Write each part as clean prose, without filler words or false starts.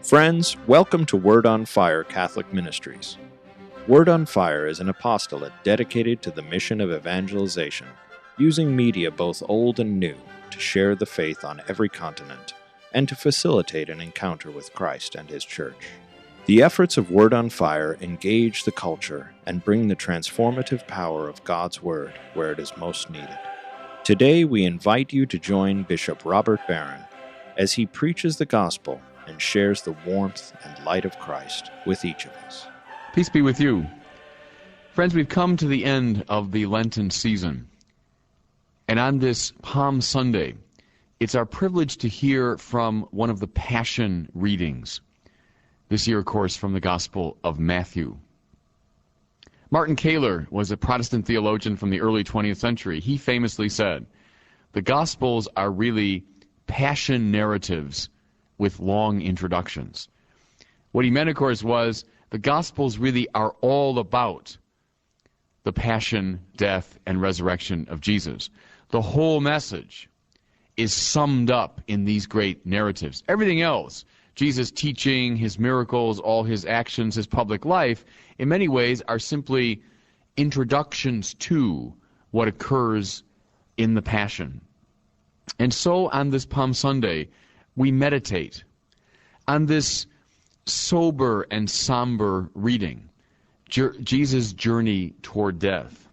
Friends, welcome to Word on Fire Catholic Ministries. Word on Fire is an apostolate dedicated to the mission of evangelization, using media both old and new to share the faith on every continent and to facilitate an encounter with Christ and His Church. The efforts of Word on Fire engage the culture and bring the transformative power of God's Word where it is most needed. Today we invite you to join Bishop Robert Barron as he preaches the gospel and shares the warmth and light of Christ with each of us. Peace be with you. Friends, we've come to the end of the Lenten season. And on this Palm Sunday, it's our privilege to hear from one of the Passion readings. This year, of course, from the Gospel of Matthew. Martin Kaler was a Protestant theologian from the early 20th century. He famously said, "The Gospels are really passion narratives with long introductions." What he meant, of course, was the Gospels really are all about the passion, death, and resurrection of Jesus. The whole message is summed up in these great narratives. Everything else, Jesus' teaching, his miracles, all his actions, his public life, in many ways are simply introductions to what occurs in the Passion. And so on this Palm Sunday, we meditate on this sober and somber reading, Jesus' journey toward death.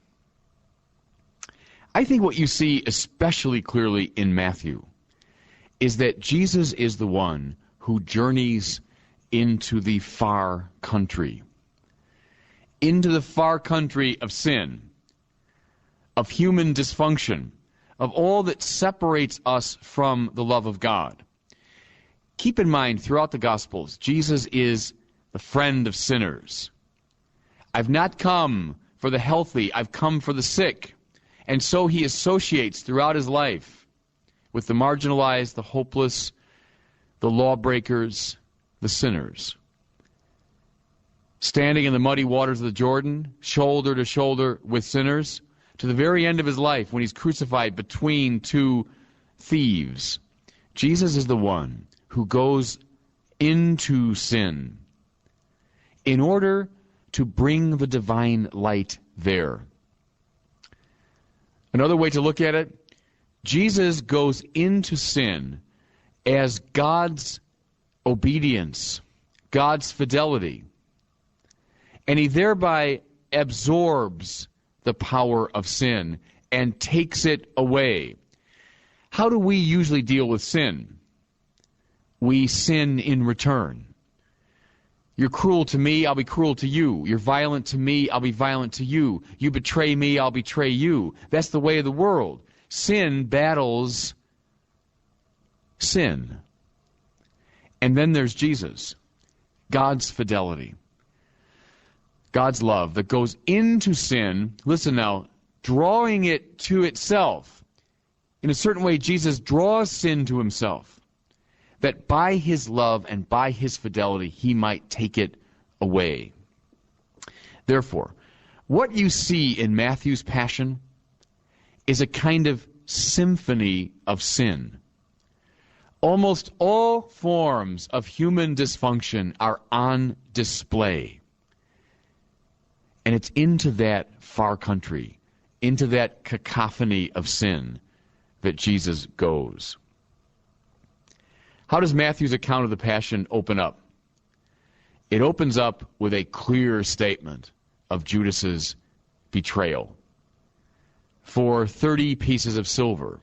I think what you see especially clearly in Matthew is that Jesus is the one who journeys into the far country of sin, of human dysfunction, of all that separates us from the love of God. Keep in mind, throughout the Gospels, Jesus is the friend of sinners. I've not come for the healthy, I've come for the sick. And so he associates throughout his life with the marginalized, the hopeless, the lawbreakers, the sinners. Standing in the muddy waters of the Jordan, shoulder to shoulder with sinners, to the very end of his life when he's crucified between two thieves. Jesus is the one who goes into sin in order to bring the divine light there. Another way to look at it, Jesus goes into sin as God's obedience, God's fidelity, and he thereby absorbs the power of sin and takes it away. How do we usually deal with sin? We sin in return. You're cruel to me, I'll be cruel to you. You're violent to me, I'll be violent to you. You betray me, I'll betray you. That's the way of the world. Sin battles sin. And then there's Jesus, God's fidelity, God's love that goes into sin, listen now, drawing it to itself. In a certain way, Jesus draws sin to himself, that by his love and by his fidelity, he might take it away. Therefore, what you see in Matthew's Passion is a kind of symphony of sin. Almost all forms of human dysfunction are on display. And it's into that far country, into that cacophony of sin that Jesus goes. How does Matthew's account of the Passion open up? It opens up with a clear statement of Judas's betrayal. For 30 pieces of silver,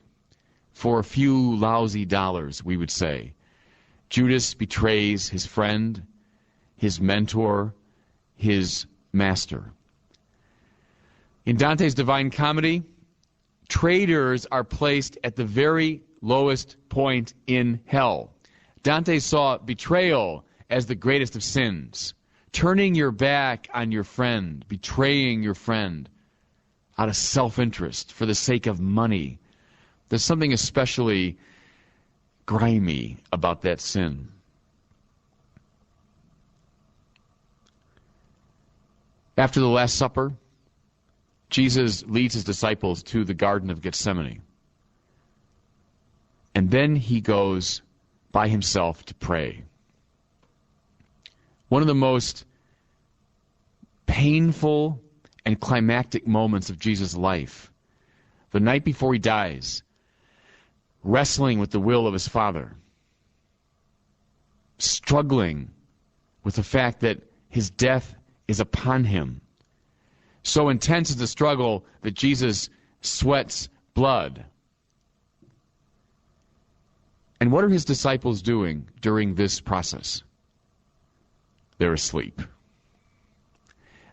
for a few lousy dollars, we would say, Judas betrays his friend, his mentor, his master. In Dante's Divine Comedy, traitors are placed at the very lowest point in hell. Dante saw betrayal as the greatest of sins. Turning your back on your friend, betraying your friend out of self-interest for the sake of money. There's something especially grimy about that sin. After the Last Supper, Jesus leads his disciples to the Garden of Gethsemane. And then he goes by himself to pray. One of the most painful and climactic moments of Jesus' life, the night before he dies, wrestling with the will of his Father, struggling with the fact that his death is upon him. So intense is the struggle that Jesus sweats blood. And what are his disciples doing during this process? They're asleep.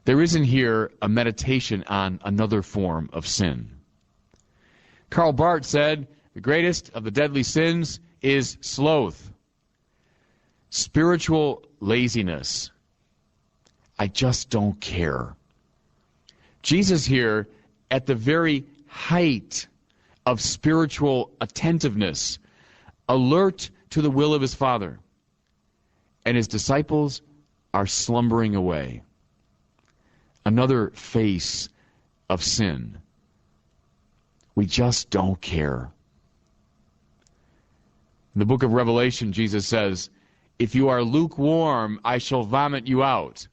There isn't here a meditation on another form of sin. Karl Barth said, the greatest of the deadly sins is sloth, spiritual laziness. I just don't care. Jesus here, at the very height of spiritual attentiveness, alert to the will of his Father, and his disciples are slumbering away. Another face of sin. We just don't care. In the book of Revelation, Jesus says, if you are lukewarm, I shall vomit you out.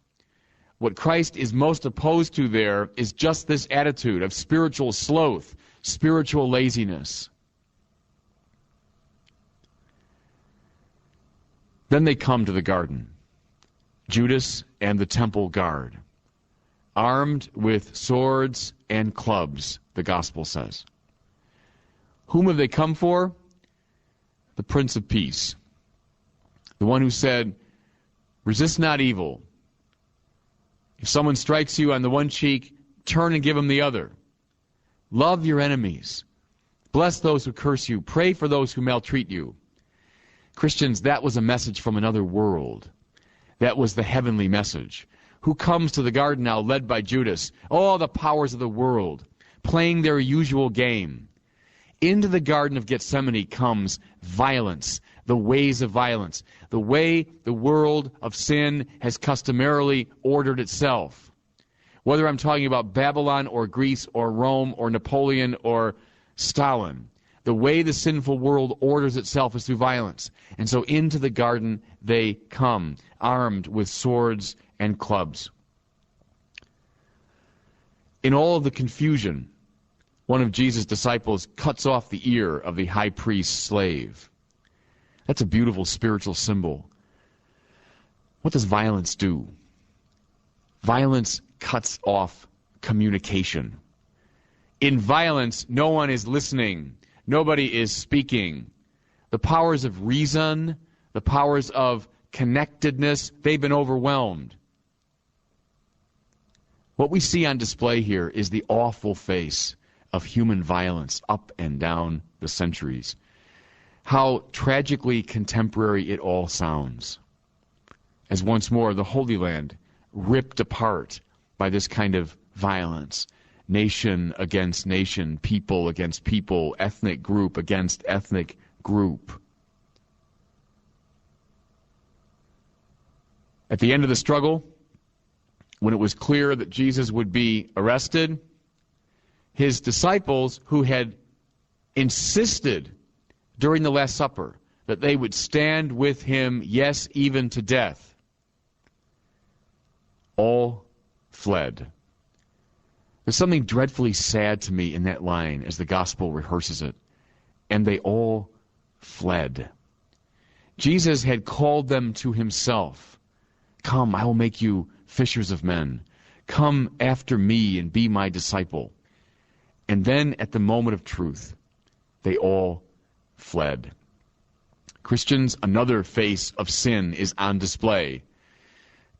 What Christ is most opposed to there is just this attitude of spiritual sloth, spiritual laziness. Then they come to the garden, Judas and the temple guard, armed with swords and clubs, the gospel says. Whom have they come for? The Prince of Peace, the one who said, resist not evil. If someone strikes you on the one cheek, turn and give him the other. Love your enemies. Bless those who curse you. Pray for those who maltreat you. Christians, that was a message from another world. That was the heavenly message. Who comes to the garden now, led by Judas? All the powers of the world, playing their usual game. Into the Garden of Gethsemane comes violence, the ways of violence, the way the world of sin has customarily ordered itself. Whether I'm talking about Babylon or Greece or Rome or Napoleon or Stalin, the way the sinful world orders itself is through violence. And so into the garden they come, armed with swords and clubs. In all of the confusion, one of Jesus' disciples cuts off the ear of the high priest's slave. That's a beautiful spiritual symbol. What does violence do? Violence cuts off communication. In violence, no one is listening. Nobody is speaking. The powers of reason, the powers of connectedness, they've been overwhelmed. What we see on display here is the awful face of human violence up and down the centuries. How tragically contemporary it all sounds. As once more the Holy Land ripped apart by this kind of violence. Nation against nation, people against people, ethnic group against ethnic group. At the end of the struggle, when it was clear that Jesus would be arrested, his disciples, who had insisted during the Last Supper that they would stand with him, yes, even to death, all fled. There's something dreadfully sad to me in that line as the gospel rehearses it. And they all fled. Jesus had called them to himself. Come, I will make you fishers of men. Come after me and be my disciple. And then at the moment of truth, they all fled. Christians, another face of sin is on display.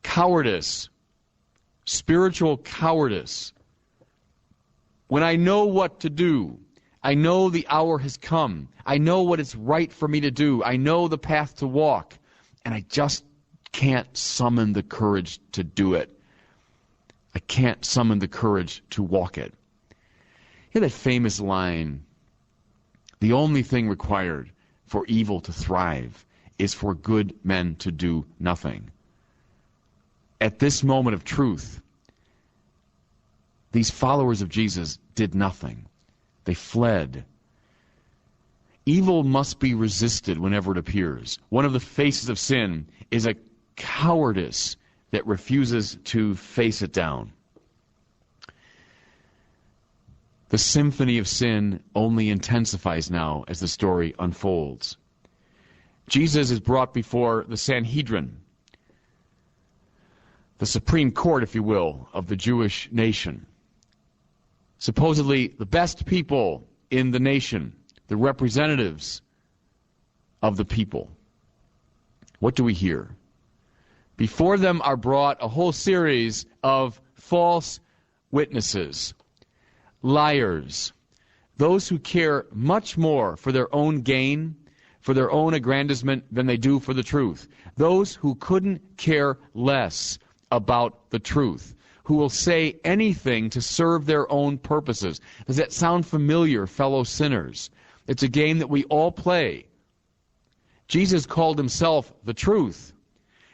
Cowardice, spiritual cowardice. When I know what to do, I know the hour has come, I know what is right for me to do, I know the path to walk, and I just can't summon the courage to do it. I can't summon the courage to walk it. You know that famous line, the only thing required for evil to thrive is for good men to do nothing. At this moment of truth, these followers of Jesus did nothing. They fled. Evil must be resisted whenever it appears. One of the faces of sin is a cowardice that refuses to face it down. The symphony of sin only intensifies now as the story unfolds. Jesus is brought before the Sanhedrin, the Supreme Court, if you will, of the Jewish nation. Supposedly the best people in the nation, the representatives of the people. What do we hear? Before them are brought a whole series of false witnesses, liars, those who care much more for their own gain, for their own aggrandizement than they do for the truth. Those who couldn't care less about the truth, who will say anything to serve their own purposes. Does that sound familiar, fellow sinners? It's a game that we all play. Jesus called himself the truth.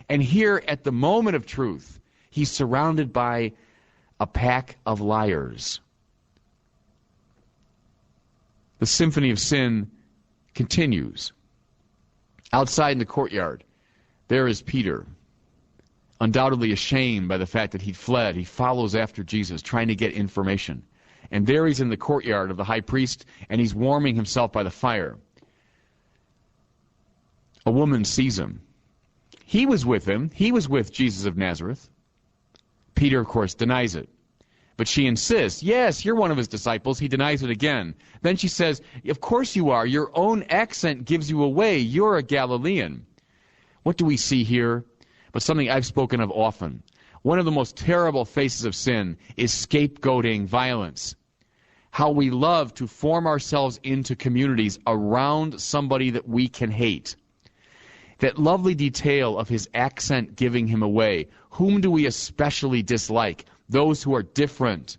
And here at the moment of truth, he's surrounded by a pack of liars. The symphony of sin continues. Outside in the courtyard, there is Peter, undoubtedly ashamed by the fact that he'd fled. He follows after Jesus, trying to get information. And there he's in the courtyard of the high priest, and he's warming himself by the fire. A woman sees him. He was with him. He was with Jesus of Nazareth. Peter, of course, denies it. But she insists, yes, you're one of his disciples. He denies it again. Then she says, of course you are. Your own accent gives you away. You're a Galilean. What do we see here? But something I've spoken of often. One of the most terrible faces of sin is scapegoating violence. How we love to form ourselves into communities around somebody that we can hate. That lovely detail of his accent giving him away. Whom do we especially dislike? Those who are different,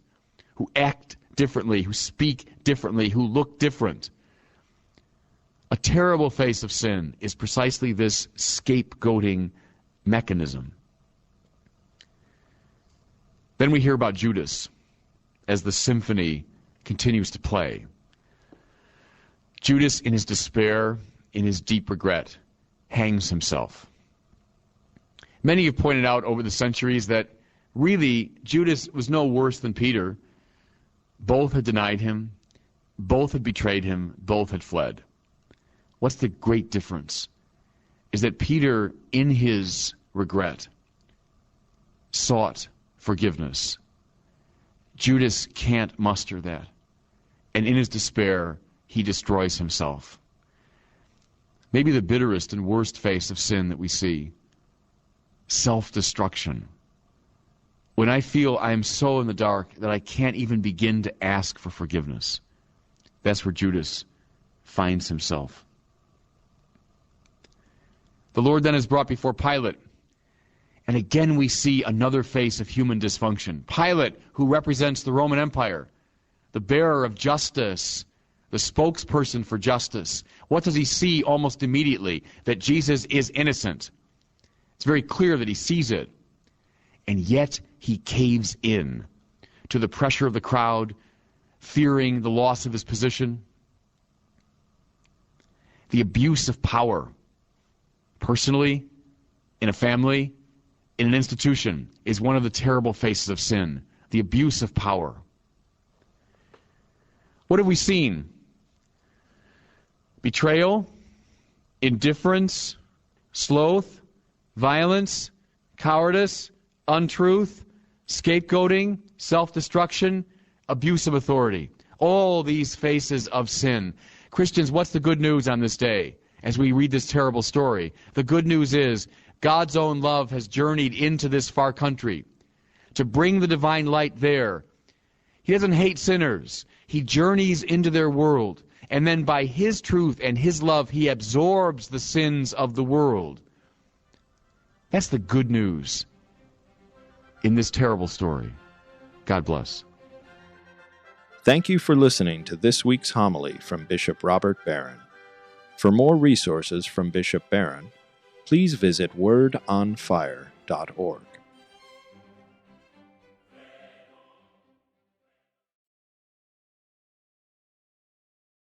who act differently, who speak differently, who look different. A terrible face of sin is precisely this scapegoating mechanism. Then we hear about Judas as the symphony continues to play. Judas, in his despair, in his deep regret, hangs himself. Many have pointed out over the centuries that really Judas was no worse than Peter. Both had denied him, both had betrayed him, both had fled. What's the great difference? Is that Peter, in his regret, sought forgiveness. Judas can't muster that. And in his despair, he destroys himself. Maybe the bitterest and worst face of sin that we see. Self-destruction. When I feel I am so in the dark that I can't even begin to ask for forgiveness. That's where Judas finds himself. The Lord then is brought before Pilate. And again we see another face of human dysfunction. Pilate, who represents the Roman Empire, the bearer of justice, the spokesperson for justice. What does he see almost immediately? That Jesus is innocent. It's very clear that he sees it. And yet he caves in to the pressure of the crowd, fearing the loss of his position. The abuse of power, personally, in a family, in an institution, is one of the terrible faces of sin. The abuse of power. What have we seen? Betrayal, indifference, sloth, violence, cowardice, untruth, scapegoating, self-destruction, abuse of authority. All these faces of sin. Christians, what's the good news on this day as we read this terrible story? The good news is God's own love has journeyed into this far country to bring the divine light there. He doesn't hate sinners. He journeys into their world. And then by his truth and his love, he absorbs the sins of the world. That's the good news in this terrible story. God bless. Thank you for listening to this week's homily from Bishop Robert Barron. For more resources from Bishop Barron, please visit wordonfire.org.